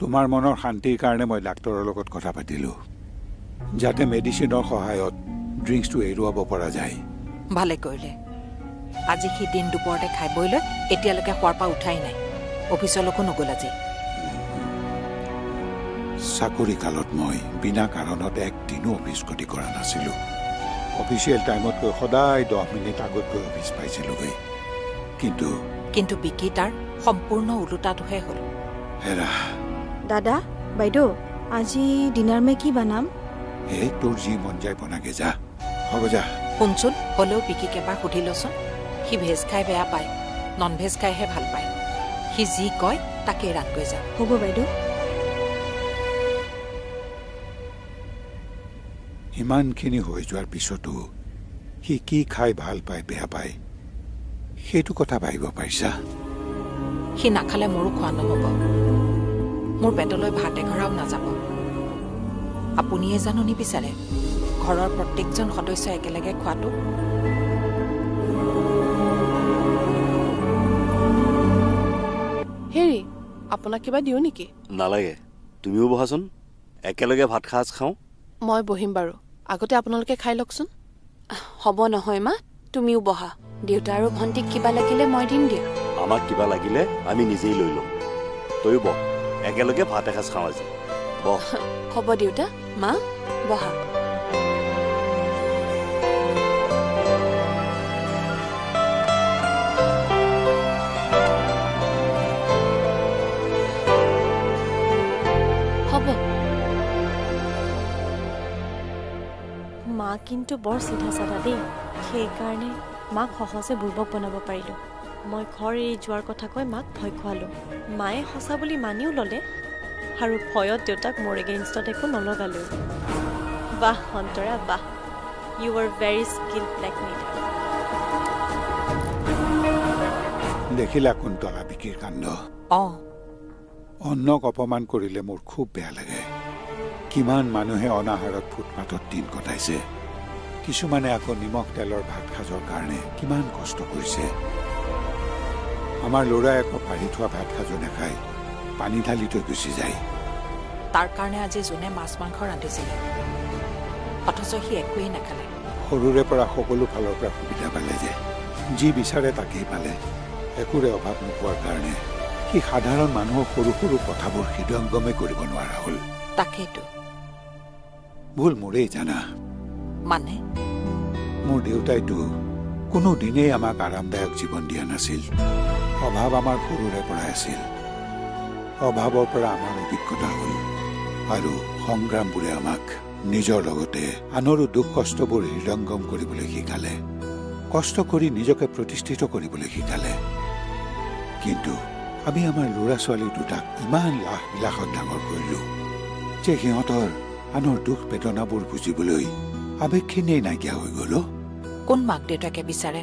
তোমাৰ মনৰ শান্তিৰ কাৰণে মই ডাক্তৰৰ লগত কথা পাতিলোঁ যাতে মেডিচিনৰ সহায়ত ড্ৰিংকছটো এৰুৱাব পৰা যায়। ভালে কৰিলে। আজি সি দিন দুপৰতে খাই বৈ লৈ এতিয়ালৈকে শোৱাৰ পৰা উঠাই নাই। অফিচলৈকো নগ'ল আজি। চাকৰি কালত মই বিনা কাৰণত একদিনো অফিচ ক্ষতি কৰা নাছিলোঁ। অফিচিয়েল টাইমতকৈ সদায় 10 মিনিট আগতকৈ অফিচ পাইছিলোগৈ। কিন্তু বিকি তাৰ সম্পূৰ্ণ ওলোটাটোহে হ'ল। হেৰা দাদা বাইদেউ আজি ডিনাৰ মে কি বনাম? এই তোৰ যি মন যায় বনাগে যা। হ'ব যা। শুনচোন, হ'লেও বিকিক এবাৰ সুধি লচোন। সি ভেজ খাই বেয়া পায়, নন ভেজ খাইহে ভাল পায়। সি যি কয় তাকেই ৰান্ধগৈ যা। হ'ব বাইদেউ। ইমানখিনি হৈ যোৱাৰ পিছতো সি কি খাই ভাল পায় বেয়া পায় সেইটো কথা ভাবিব পাৰিছা? সি নাখালে মোৰো খোৱা নহ'ব। মোৰ পেটলৈ ভাত এঘৰাও নাযাব। আপুনিয়ে জানো নিবিচাৰে ঘৰৰ প্ৰত্যেকজন সদস্য একেলগে খোৱাটো? হেৰি, আপোনাক কিবা দিওঁ নেকি? নালাগে, তুমিও বহাচোন, একেলগে ভাত সাজ খাওঁ। মই বহিম বাৰু, আগতে আপোনালোকে খাই লওকচোন। হ'ব নহয় মা, তুমিও বহা। দেউতা আৰু ভণ্টিক কিবা লাগিলে মই দিম দিয়া। আমাক কিবা লাগিলে আমি নিজেই লৈ ল'ম। তয়ো বহ, একেলগে ভাত এসাঁজ খাওঁ আজি। বহ। হ'ব দেউতা, মা বহা। হ'ব। মা কিন্তু বৰ চিধা চাধা দেই, সেইকাৰণে মাক সহজে বুৰ্বক বনাব পাৰিলোঁ। মই ঘৰ এৰি যোৱাৰ কথা কৈ মাক ভয় খুৱালোঁ। মায়ে সঁচা বুলি মানিও ল'লে আৰু ভয়ত দেউতাক মোৰ এগেইনষ্টত একো নলগালোঁ। বাহ অন্তৰা বাহ, you are very skilled blackmailer. দেখিলা কুন্তলা বিকিৰ কাণ্ড? অন্নক অপমান কৰিলে মোৰ খুব বেয়া লাগে। কিমান মানুহে অনাহাৰত ফুটপাথত দিন কটাইছে। কিছুমানে আকৌ নিমখ তেলৰ ভাত সাজৰ কাৰণে কিমান কষ্ট কৰিছে। আমাৰ ল'ৰাই আকৌ পাৰি থোৱা ভাত সাজো নাখায়, পানী ঢালি থৈ গুচি যায়। তাৰ কাৰণে আজি যোনে মাছ মাংস ৰান্ধিছিলে, অথচ সি একোৱেই নাখালে। সৰুৰে পৰা সকলো ফালৰ পৰা সুবিধা পালে যে, যি বিচাৰে তাকেই পালে। একোৰে অভাৱ নোপোৱাৰ কাৰণে সি সাধাৰণ মানুহৰ সৰু সৰু কথাবোৰ হৃদয়ংগমে কৰিব নোৱাৰা হ'ল। তাকেইতো ভুল মোৰেই জানা। মানে মোৰ দেউতাইতো কোনো দিনেই আমাক আৰামদায়ক জীৱন দিয়া নাছিল। অভাৱ আমাৰ সৰুৰে পৰাই আছিল। অভাৱৰ পৰা আমাৰ অভিজ্ঞতা হ'ল আৰু সংগ্ৰামবোৰে আমাক নিজৰ লগতে আনৰো দুখ কষ্টবোৰ হৃদয়ংগম কৰিবলৈ শিকালে, কষ্ট কৰি নিজকে প্ৰতিষ্ঠিত কৰিবলৈ শিকালে। কিন্তু আমি আমাৰ ল'ৰা ছোৱালী দুটাক ইমান লাহ বিলাসত ডাঙৰ কৰিলোঁ যে সিহঁতৰ আনৰ দুখ বেদনাবোৰ বুজিবলৈ আৱেগখিনিয়েই নাইকিয়া হৈ গ'ল। কোন মাক দেউতাকে বিচাৰে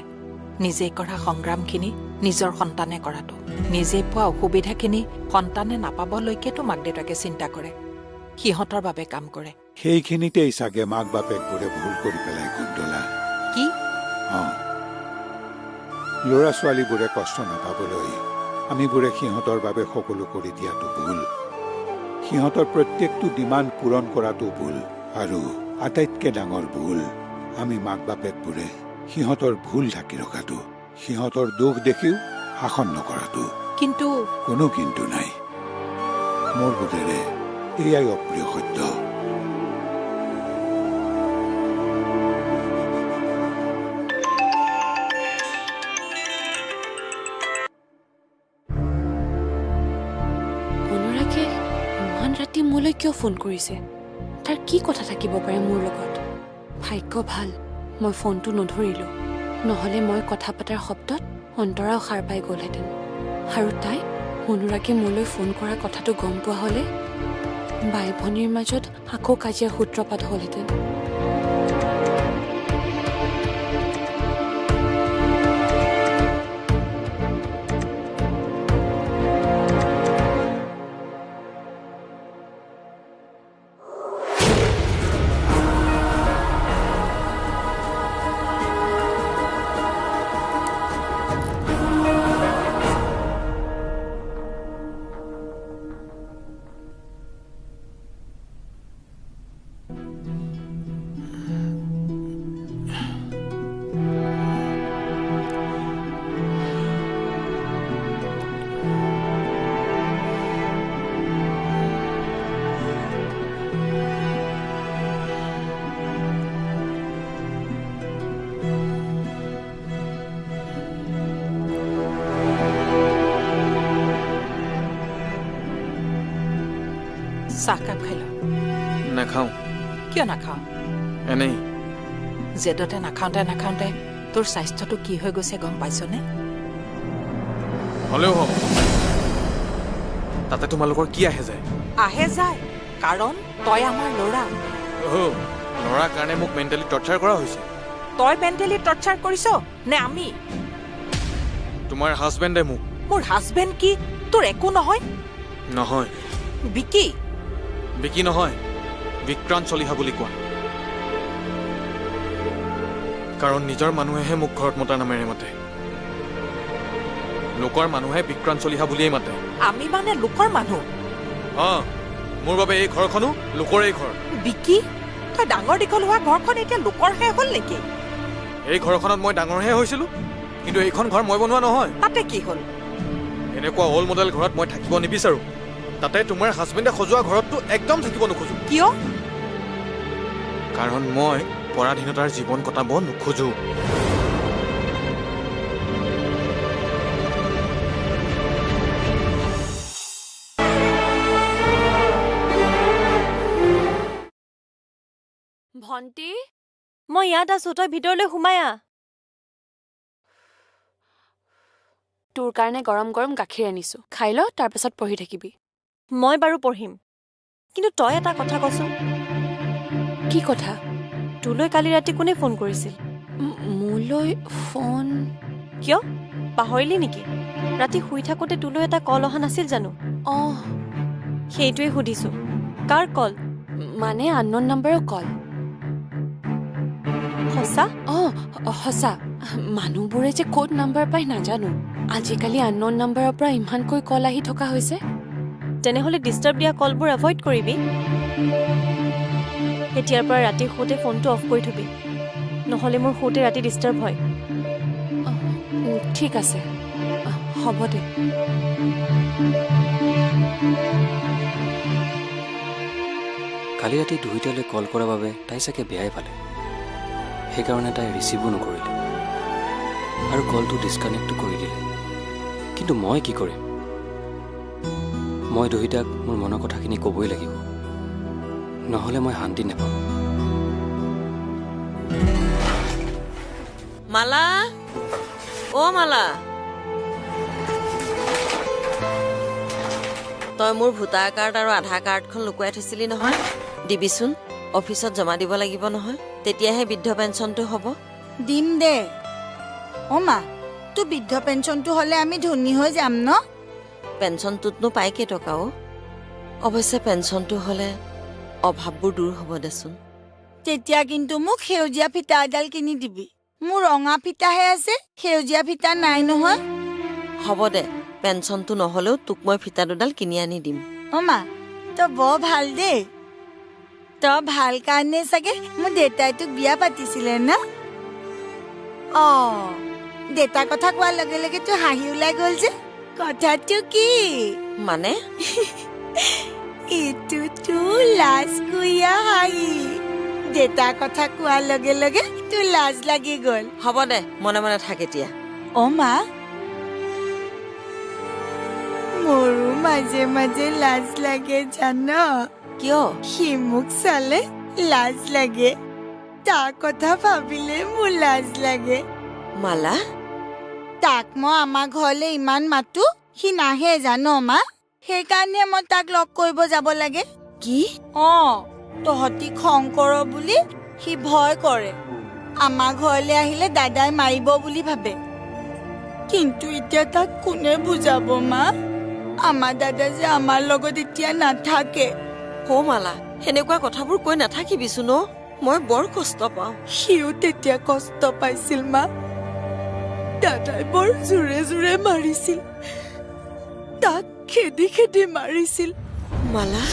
নিজেই কৰা সংগ্ৰামখিনি নিজৰ সন্তানে কৰাটো? নিজে পোৱা অসুবিধাখিনি সন্তানে নাপাবলৈকেতো মাক দেউতাকে চিন্তা কৰে, সিহঁতৰ বাবে কাম কৰে। সেইখিনিতেই চাগে মাক বাপেকবোৰে ভুল কৰি পেলাই কুন্তলা। কি? ল'ৰা ছোৱালীবোৰে কষ্ট নাপাবলৈ আমিবোৰে সিহঁতৰ বাবে সকলো কৰি দিয়াটো ভুল। সিহঁতৰ প্ৰত্যেকটো ডিমাণ্ড পূৰণ কৰাটো ভুল। আৰু আটাইতকৈ ডাঙৰ ভুল, আমি মাক বাপেকবোৰে সিহঁতৰ ভুল ঢাকি ৰখাটো, সিহঁতৰ দোষ দেখিও শাসন নকৰাটো। কিন্তু কোনো কিন্তু নাই। মোৰ বোধেৰে এয়াই অপ্ৰিয় সত্য। অনুৰাগে ইমান ৰাতি মোলৈ কিয় ফোন কৰিছে? তাৰ কি কথা থাকিব পাৰে মোৰ লগত? ভাগ্য ভাল মই ফোনটো নধৰিলোঁ, নহ'লে মই কথা পতাৰ শব্দত অন্তৰাও সাৰ পাই গ'লহেঁতেন। আৰু তাই অনুৰাগে মোলৈ ফোন কৰা কথাটো গম পোৱা হ'লে বাই ভনীৰ মাজত আকৌ কাজিয়াৰ সূত্ৰপাত হ'লহেঁতেন। চাহকাপ খাই ল নাখাওঁ কিয় নাখাওঁ এনেই জেদতে নাখাওঁতে তোৰ স্বাস্থ্যটো কি হৈ গৈছে গম পাইছনে হ'লেও হ'ব তাতে তোমালোকৰ কি আহে যায় আহে যায় কাৰণ তই আমাৰ ল'ৰা ল'ৰাৰ কাৰণে মোক মেণ্টেলি টৰ্চাৰ কৰা হৈছে তই মেণ্টেলি টৰ্চাৰ কৰিছ নে আমি তোমাৰ হাজবেণ্ডে মোক মোৰ হাজবেণ্ড কি তোৰ একো নহয় নহয় বিকি বিকি নহয় বিক্ৰান্ত চলিহা বুলি কোৱা কাৰণ নিজৰ মানুহেহে মোক ঘৰত মতা নামেৰে মাতে লোকৰ মানুহে বিক্ৰান্ত চলিহা বুলিয়েই মাতে আমি মানে লোকৰ মানুহ মোৰ বাবে এই ঘৰখনো লোকৰেই ঘৰ বিকি তই ডাঙৰ দীঘল হোৱা ঘৰখন এতিয়া লোকৰহে হ'ল নেকি এই ঘৰখনত মই ডাঙৰহে হৈছিলো কিন্তু এইখন ঘৰ মই বনোৱা নহয় তাতে কি হ'ল এনেকুৱা অল মডেল ঘৰত মই থাকিব নিবিচাৰো তাতে তোমাৰ হাজবেণ্ডে সজোৱা ঘৰততো একদম থাকিব নোখোজো কিয় কাৰণ মই পৰাধীনতাৰ জীৱন কটাব নোখোজো ভণ্টি মই ইয়াত আছো তই ভিতৰলৈ সোমাই আহ তোৰ কাৰণে গৰম গৰম গাখীৰ আনিছো খাই ল তাৰপিছত পঢ়ি থাকিবি মই বাৰু পঢ়িম কিন্তু তই এটা কথা কচোন কি কথা তোলৈ কালি ৰাতি কোনে ফোন কৰিছিল মোলৈ ফোন কিয় পাহৰিলি নেকি ৰাতি শুই থাকোঁতে তোলৈ এটা কল অহা নাছিল জানো সেইটোৱে সুধিছো কাৰ কল মানে আননোন নাম্বাৰৰ কল সঁচা সঁচা মানুহবোৰে যে ক'ত নাম্বাৰ পাই নাজানো আজিকালি আননোন নাম্বাৰৰ পৰা ইমানকৈ কল আহি থকা হৈছে তেনেহ'লে ডিষ্টাৰ্ব দিয়া কলবোৰ এভইড কৰিবি এতিয়াৰ পৰা ৰাতি শুতে ফোনটো অফ কৰি থবি নহ'লে মোৰ শুতে ৰাতি ডিষ্টাৰ্ব হয় ঠিক আছে হ'ব দে কালি ৰাতি 2টালৈ কল কৰাৰ বাবে তাই চাগে বেয়াই পালে সেইকাৰণে তাই ৰিচিভো নকৰিলে আৰু কলটো ডিছকানেক্টো কৰি দিলে কিন্তু মই কি কৰিম মই 2টাক মোৰ মনৰ কথাখিনি ক'বই লাগিব নহ'লে মই শান্তি নাপাম মালা মালা তই মোৰ ভোটাৰ কাৰ্ড আৰু আধাৰ কাৰ্ডখন লুকুৱাই থৈছিলি নহয় দিবিচোন অফিচত জমা দিব লাগিব নহয় তেতিয়াহে বৃদ্ধ পেঞ্চনটো হ'ব দিম দে মা তোৰ বৃদ্ধ পেঞ্চনটো হ'লে আমি ধনী হৈ যাম ন পেঞ্চনটোতনো পাই কেইটকা অৱশ্যে পেঞ্চনটো হ'লে অভাৱবোৰ দূৰ হ'ব দেচোন তেতিয়া কিন্তু মোক সেউজীয়া ফিটা এডাল কিনি দিবি মোৰ ৰঙা ফিটাহে আছে সেউজীয়া ফিটা নাই নহয় হ'ব দে পেঞ্চনটো নহ'লেও তোক মই ফিটা দুডাল কিনি আনি দিম মা তই বৰ ভাল দেই তই ভাল কাৰণে চাগে মোৰ দেউতাই তোক বিয়া পাতিছিলে ন দেউতাৰ কথা কোৱাৰ লগে লগে তোৰ হাঁহি ওলাই গ'ল যে কথাটো কি মানে এইটো তোৰ লাজকুৰীয়া হাঁহি দেউতাৰ কথা কোৱাৰ লগে লগে তোৰ লাজ লাগি গ'ল হ'ব দে মনে মনে থাক এতিয়া মা মোৰো মাজে মাজে লাজ লাগে জান কিয় সি মোক চালে লাজ লাগে তাৰ কথা ভাবিলে মোৰ লাজ লাগে মালা তাক মই আমাৰ ঘৰলৈ ইমান মাতো সি নাহে জান মা সেইকাৰণে মই তাক লগ কৰিব যাব লাগে কি তহঁতি খং কৰ বুলি সি ভয় কৰে আমাৰ ঘৰলৈ আহিলে দাদাই মাৰিব বুলি ভাবে কিন্তু এতিয়া তাক কোনে বুজাব মা আমাৰ দাদা যে আমাৰ লগত এতিয়া নাথাকে মালা সেনেকুৱা কথাবোৰ কৈ নাথাকিবিচোন মই বৰ কষ্ট পাওঁ সিও তেতিয়া কষ্ট পাইছিল মা দাদাই বৰ জোৰে জোৰে মাৰিছিল তাক খেদি খেদি মাৰিছিল মালা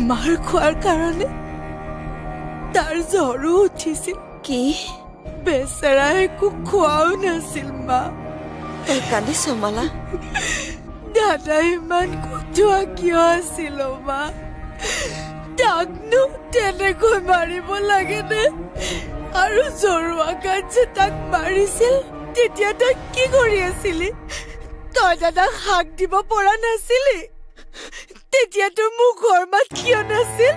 মাৰ খোৱাৰ কাৰণে তাৰ জ্বৰো উঠিছিল কি বেচেৰা একো খোৱাও নাছিল মা তই কান্দিছ মালা দাদা ইমান কঠোৱা কিয় আছিল মা তাকনো তেনেকৈ মাৰিব লাগেনে আৰু জৰুৱা গাত যে তাক মাৰিছিল তেতিয়া তই কি কৰি আছিলি তই দাদাক হাক দিব পৰা নাছিলি তেতিয়া তোৰ মুখৰ মাত কিয় নাছিল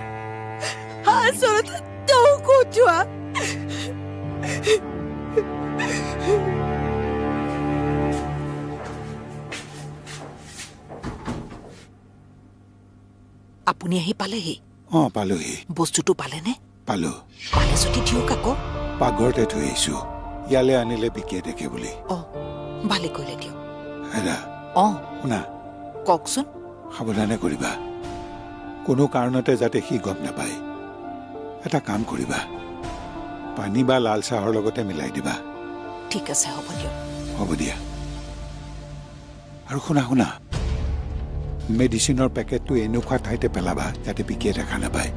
আচলতে তই কঠোৱা আপুনি আহি পালেহি পালোহি বস্তুটো পালেনে পালো পালে যদি দিয়ক আকৌ পাকঘৰতে থৈ আহিছো ইয়ালৈ আনিলে বিকিয়ে দেখে বুলি ভালে কৰিলে দিয়ক হেৰা শুনা কওকচোন সাৱধানে কৰিবা কোনো কাৰণতে যাতে সি গম নাপায় এটা কাম কৰিবা পানী বা লাল চাহৰ লগতে মিলাই দিবা ঠিক আছে হ'ব দিয়ক হ'ব দিয়া আৰু শুনা মেডিচিনৰ পেকেটটো এনেকুৱা ঠাইতে পেলাবা যাতে বিকিয়ে দেখা নাপায়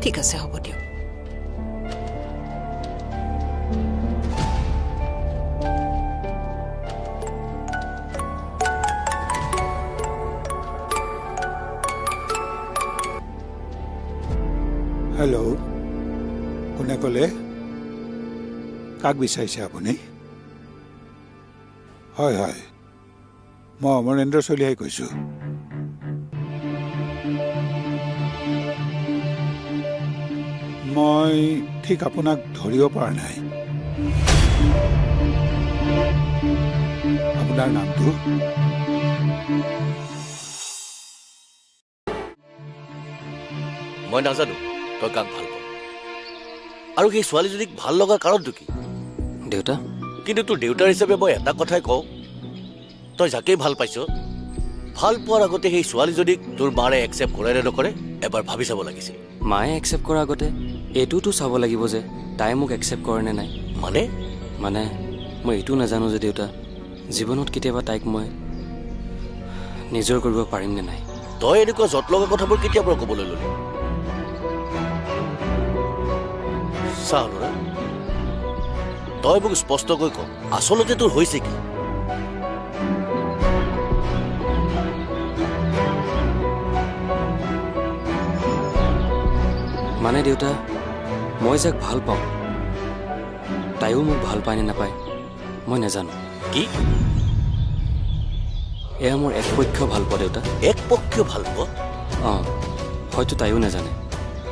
ঠিক আছে হ'ব দিয়ক হেল্ল' কোনে ক'লে কাক বিচাৰিছে আপুনি হয় মই অমৰেন্দ্ৰ চলিহাই কৈছোঁ মই ঠিক আপোনাক ধৰিব পৰা নাই আপোনাৰ নামটো মই নাজানো তই কাক ভাল পাওঁ আৰু সেই ছোৱালীজনীক ভাল লগাৰ কাৰণটো কি দেউতা কিন্তু তোৰ দেউতাৰ হিচাপে মই এটা কথাই কওঁ তই যাকেই ভাল পাইছ ভাল পোৱাৰ আগতে সেই ছোৱালীজনীক তোৰ মাৰে একচেপ্ট কৰে নে নকৰে এবাৰ ভাবি চাব লাগিছিল মায়ে একচেপ্ট কৰাৰ আগতে এইটোতো চাব লাগিব যে তাই মোক একচেপ্ট কৰে নে নাই মানে মই এইটো নাজানো যে দেউতা জীৱনত কেতিয়াবা তাইক মই নিজৰ কৰিব পাৰিম নে নাই তই এনেকুৱা যত লগা কথাবোৰ কেতিয়াৰ পৰা ক'বলৈ ল'লি চা অনুৰাগ তই মোক স্পষ্টকৈ ক আচলতে তোৰ হৈছে কি মানে দেউতা মই যাক ভাল পাওঁ তাইও মোক ভাল পায় নে নাপায় মই নাজানো কি এয়া মোৰ একপক্ষ ভাল পোৱা দেউতা একপক্ষ ভাল পোৱা হয়তো তাইও নাজানে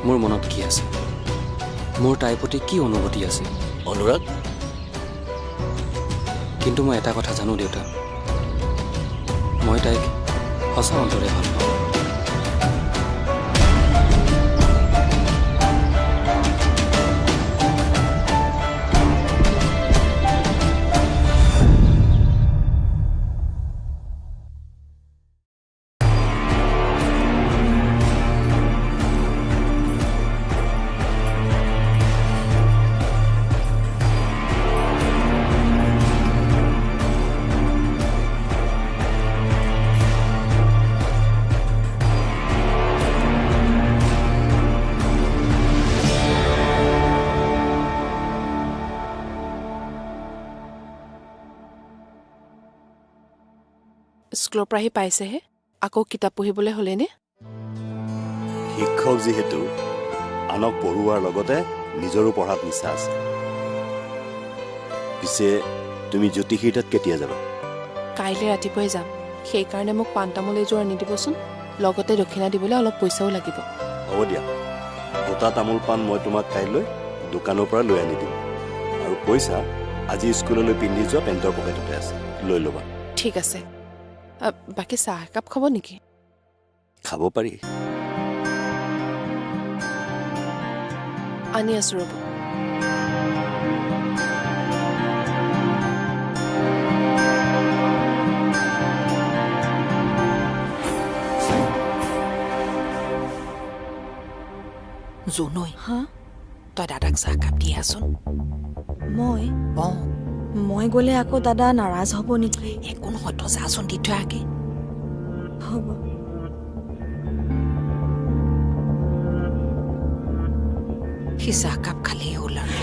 মোৰ মনত কি আছে মোৰ তাইৰ প্ৰতি কি অনুভূতি আছে অনুৰাগ কিন্তু মই এটা কথা জানো দেউতা মই তাইক সঁচা অন্তৰে ভাল পাওঁ স্কুলৰ পৰা আহি পাইছেহে আকৌ কিতাপ পঢ়িবলৈ হ'লেনে শিক্ষক যিহেতু আনক পঢ়ুৱাৰ লগতে নিজৰো পঢ়াত নিচা আছে পিছে তুমি জ্যোতিষীৰ তাত কেতিয়া যাবা কাইলৈ ৰাতিপুৱাই যাম সেইকাৰণে মোক পাণ তামোল এযোৰ আনি দিবচোন লগতে দক্ষিণা দিবলৈ অলপ পইচাও লাগিব হ'ব দিয়া গোটা তামোল পাণ মই তোমাক কাইলৈ দোকানৰ পৰা লৈ আনি দিম আৰু পইচা আজি স্কুললৈ পিন্ধি যোৱা পেণ্টৰ পকেটতে আছে লৈ ল'বা ঠিক আছে বাকী চাহ একাপ খাব নেকি খাব পাৰি আনি আছো ৰ'ব জোনৈ তই দাদাক চাহকাপ দি আছোন মই গ'লে আকৌ দাদা নাৰাজ হ'ব নেকি একো নহয় তই যাচোন দি থৈ আগে হ'ব সি চাহকাপ খালেই হ'ল আৰু